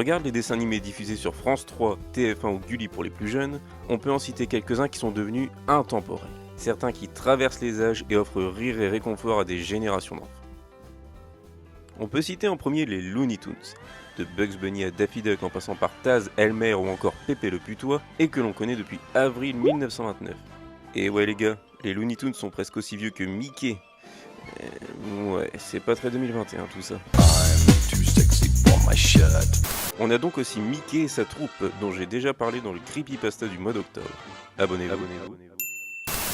regarde les dessins animés diffusés sur France 3, TF1 ou Gulli pour les plus jeunes, on peut en citer quelques-uns qui sont devenus intemporels. Certains qui traversent les âges et offrent rire et réconfort à des générations d'enfants. On peut citer en premier les Looney Tunes, de Bugs Bunny à Daffy Duck en passant par Taz, Elmer ou encore Pépé le Putois, et que l'on connaît depuis avril 1929. Et ouais les gars, les Looney Tunes sont presque aussi vieux que Mickey. Ouais, c'est pas très 2021 tout ça. On a donc aussi Mickey et sa troupe, dont j'ai déjà parlé dans le Creepypasta du mois d'octobre. Abonnez-vous.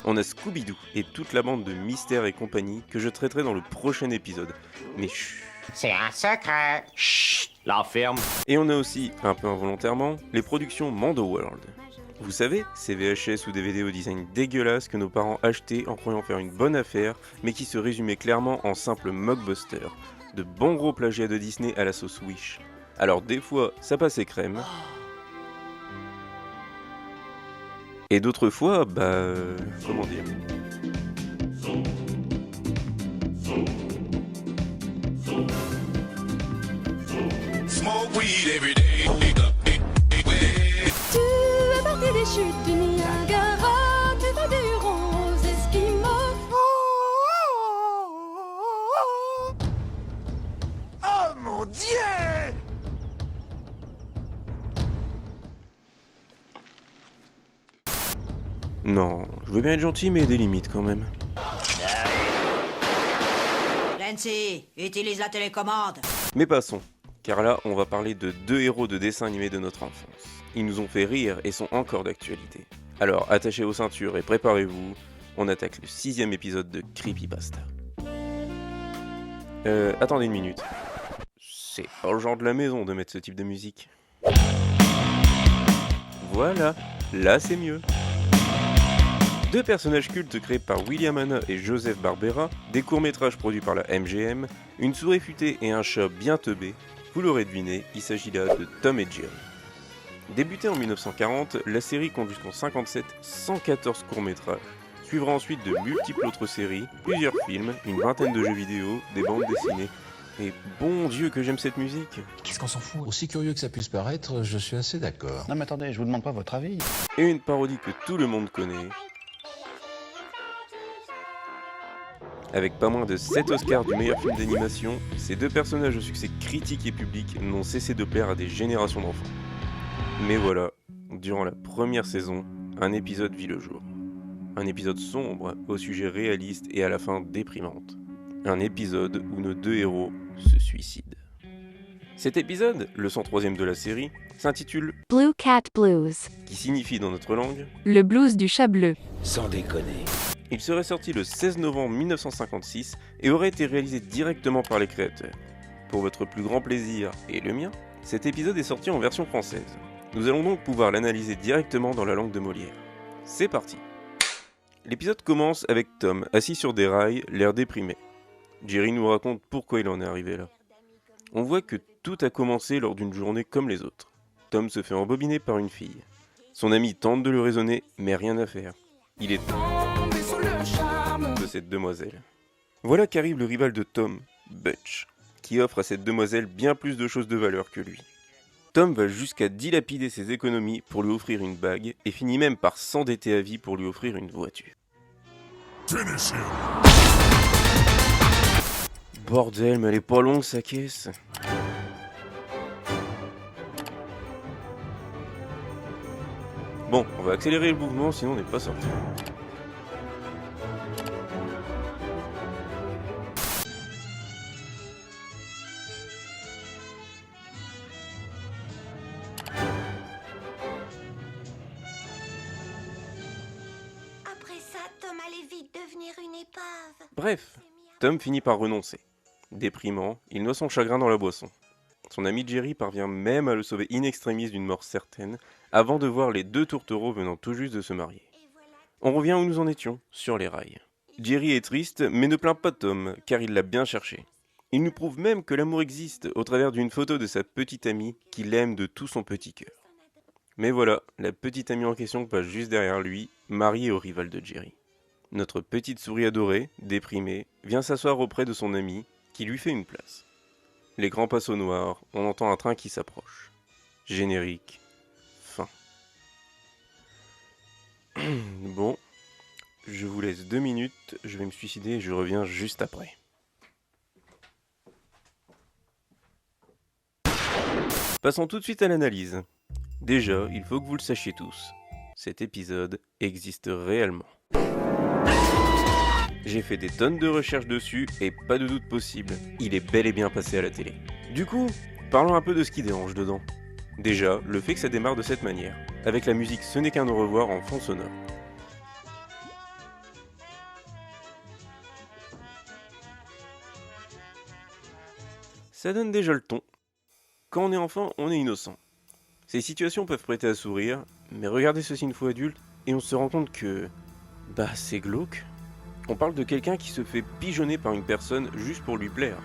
On a Scooby-Doo et toute la bande de Mystère et compagnie que je traiterai dans le prochain épisode. Mais chut. C'est un secret. Chut, la ferme. Et on a aussi, un peu involontairement, les productions Mando World. Vous savez, ces VHS ou DVD au design dégueulasse que nos parents achetaient en croyant faire une bonne affaire, mais qui se résumaient clairement en simple mockbuster. De bons gros plagiats de Disney à la sauce Wish. Alors des fois, ça passait crème. Et d'autres fois, comment dire. Tu es parti des chutes du Niagara, tu fais du rose esquimau. Oh mon Dieu! Non, je veux bien être gentil, mais il y a des limites quand même. Nancy, utilise la télécommande. Mais passons, car là, on va parler de deux héros de dessins animés de notre enfance. Ils nous ont fait rire et sont encore d'actualité. Alors, attachez vos ceintures et préparez-vous, on attaque le 6e épisode de Creepypasta. Attendez une minute. C'est pas le genre de la maison de mettre ce type de musique. Voilà, là c'est mieux. Deux personnages cultes créés par William Hanna et Joseph Barbera, des courts-métrages produits par la MGM, une souris futée et un chat bien teubé. Vous l'aurez deviné, il s'agit là de Tom et Jerry. Débutée en 1940, la série compte jusqu'en 57 114 courts-métrages. Suivra ensuite de multiples autres séries, plusieurs films, une vingtaine de jeux vidéo, des bandes dessinées. Et bon Dieu que j'aime cette musique. Qu'est-ce qu'on s'en fout? Aussi curieux que ça puisse paraître, je suis assez d'accord. Non mais attendez, je vous demande pas votre avis. Et une parodie que tout le monde connaît. Avec pas moins de 7 Oscars du meilleur film d'animation, ces deux personnages au succès critique et public n'ont cessé de plaire à des générations d'enfants. Mais voilà, durant la première saison, un épisode vit le jour. Un épisode sombre, au sujet réaliste et à la fin déprimante. Un épisode où nos deux héros se suicident. Cet épisode, le 103e de la série, s'intitule Blue Cat Blues, qui signifie dans notre langue le blues du chat bleu. Sans déconner. Il serait sorti le 16 novembre 1956 et aurait été réalisé directement par les créateurs. Pour votre plus grand plaisir et le mien, cet épisode est sorti en version française. Nous allons donc pouvoir l'analyser directement dans la langue de Molière. C'est parti. L'épisode commence avec Tom assis sur des rails, l'air déprimé. Jerry nous raconte pourquoi il en est arrivé là. On voit que tout a commencé lors d'une journée comme les autres. Tom se fait embobiner par une fille. Son ami tente de le raisonner, mais rien à faire. Il est de cette demoiselle. Voilà qu'arrive le rival de Tom, Butch, qui offre à cette demoiselle bien plus de choses de valeur que lui. Tom va jusqu'à dilapider ses économies pour lui offrir une bague et finit même par s'endetter à vie pour lui offrir une voiture. Bordel, mais elle est pas longue sa caisse. Bon, on va accélérer le mouvement sinon on n'est pas sorti. Après ça, Tom allait vite devenir une épave. Bref, Tom finit par renoncer. Déprimant, il noie son chagrin dans la boisson. Son ami Jerry parvient même à le sauver in extremis d'une mort certaine, avant de voir les deux tourtereaux venant tout juste de se marier. On revient où nous en étions, sur les rails. Jerry est triste, mais ne plaint pas Tom, car il l'a bien cherché. Il nous prouve même que l'amour existe au travers d'une photo de sa petite amie qu'il aime de tout son petit cœur. Mais voilà, la petite amie en question passe juste derrière lui, mariée au rival de Jerry. Notre petite souris adorée, déprimée, vient s'asseoir auprès de son ami, qui lui fait une place. L'écran passe au noir, on entend un train qui s'approche. Générique. Fin. Bon, je vous laisse 2 minutes, je vais me suicider et je reviens juste après. Passons tout de suite à l'analyse. Déjà, il faut que vous le sachiez tous. Cet épisode existe réellement. J'ai fait des tonnes de recherches dessus et pas de doute possible, il est bel et bien passé à la télé. Du coup, parlons un peu de ce qui dérange dedans. Déjà, le fait que ça démarre de cette manière, avec la musique Ce n'est qu'un au revoir en fond sonore. Ça donne déjà le ton. Quand on est enfant, on est innocent. Ces situations peuvent prêter à sourire, mais regardez ceci une fois adulte et on se rend compte que... c'est glauque. On parle de quelqu'un qui se fait pigeonner par une personne juste pour lui plaire.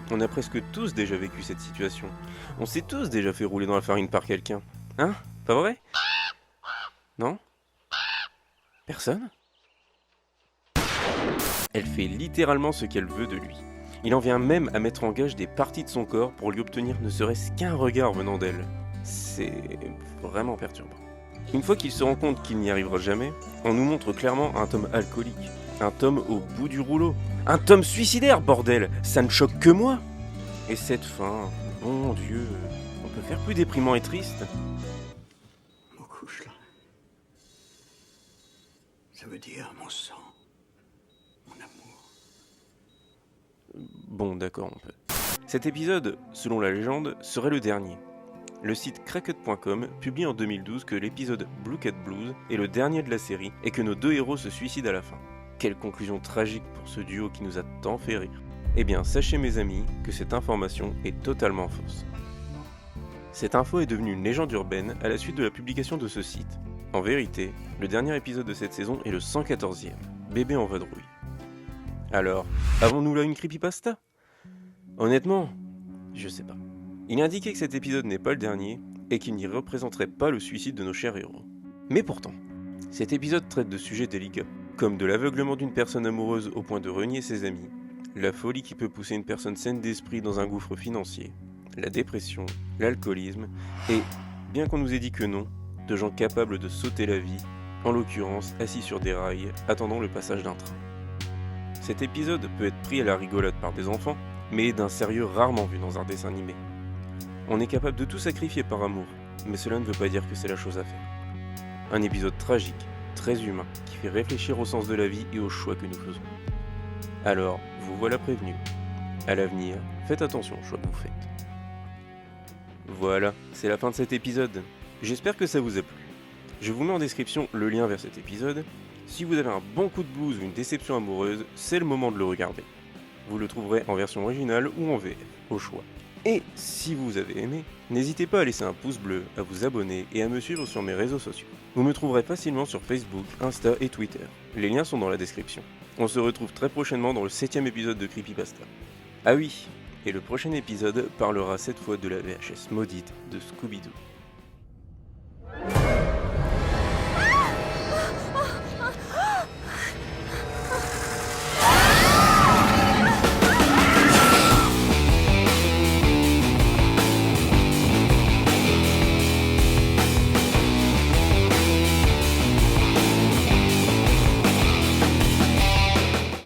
On a presque tous déjà vécu cette situation. On s'est tous déjà fait rouler dans la farine par quelqu'un. Hein? Pas vrai? Non? Personne? Elle fait littéralement ce qu'elle veut de lui. Il en vient même à mettre en gage des parties de son corps pour lui obtenir ne serait-ce qu'un regard venant d'elle. C'est vraiment perturbant. Une fois qu'il se rend compte qu'il n'y arrivera jamais, on nous montre clairement un Tom alcoolique. Un Tom au bout du rouleau. Un Tom suicidaire, bordel! Ça ne choque que moi! Et cette fin, bon Dieu, on peut faire plus déprimant et triste? Mon couche là. Ça veut dire mon sang. Mon amour. Bon, d'accord, on peut. Cet épisode, selon la légende, serait le dernier. Le site cracked.com publie en 2012 que l'épisode Blue Cat Blues est le dernier de la série et que nos 2 héros se suicident à la fin. Quelle conclusion tragique pour ce duo qui nous a tant fait rire. Eh bien, sachez mes amis que cette information est totalement fausse. Cette info est devenue une légende urbaine à la suite de la publication de ce site. En vérité, le dernier épisode de cette saison est le 114e, Bébé en vadrouille. Alors, avons-nous là une creepypasta? Honnêtement, je sais pas. Il est indiqué que cet épisode n'est pas le dernier et qu'il n'y représenterait pas le suicide de nos chers héros. Mais pourtant, cet épisode traite de sujets délicats, comme de l'aveuglement d'une personne amoureuse au point de renier ses amis, la folie qui peut pousser une personne saine d'esprit dans un gouffre financier, la dépression, l'alcoolisme, et, bien qu'on nous ait dit que non, de gens capables de sauter la vie, en l'occurrence assis sur des rails, attendant le passage d'un train. Cet épisode peut être pris à la rigolade par des enfants, mais est d'un sérieux rarement vu dans un dessin animé. On est capable de tout sacrifier par amour, mais cela ne veut pas dire que c'est la chose à faire. Un épisode tragique, très humain, qui fait réfléchir au sens de la vie et aux choix que nous faisons. Alors, vous voilà prévenu. À l'avenir, faites attention aux choix que vous faites. Voilà, c'est la fin de cet épisode. J'espère que ça vous a plu. Je vous mets en description le lien vers cet épisode. Si vous avez un bon coup de blues ou une déception amoureuse, c'est le moment de le regarder. Vous le trouverez en version originale ou en VF, au choix. Et si vous avez aimé, n'hésitez pas à laisser un pouce bleu, à vous abonner et à me suivre sur mes réseaux sociaux. Vous me trouverez facilement sur Facebook, Insta et Twitter. Les liens sont dans la description. On se retrouve très prochainement dans le 7e épisode de Creepypasta. Ah oui, et le prochain épisode parlera cette fois de la VHS maudite de Scooby-Doo.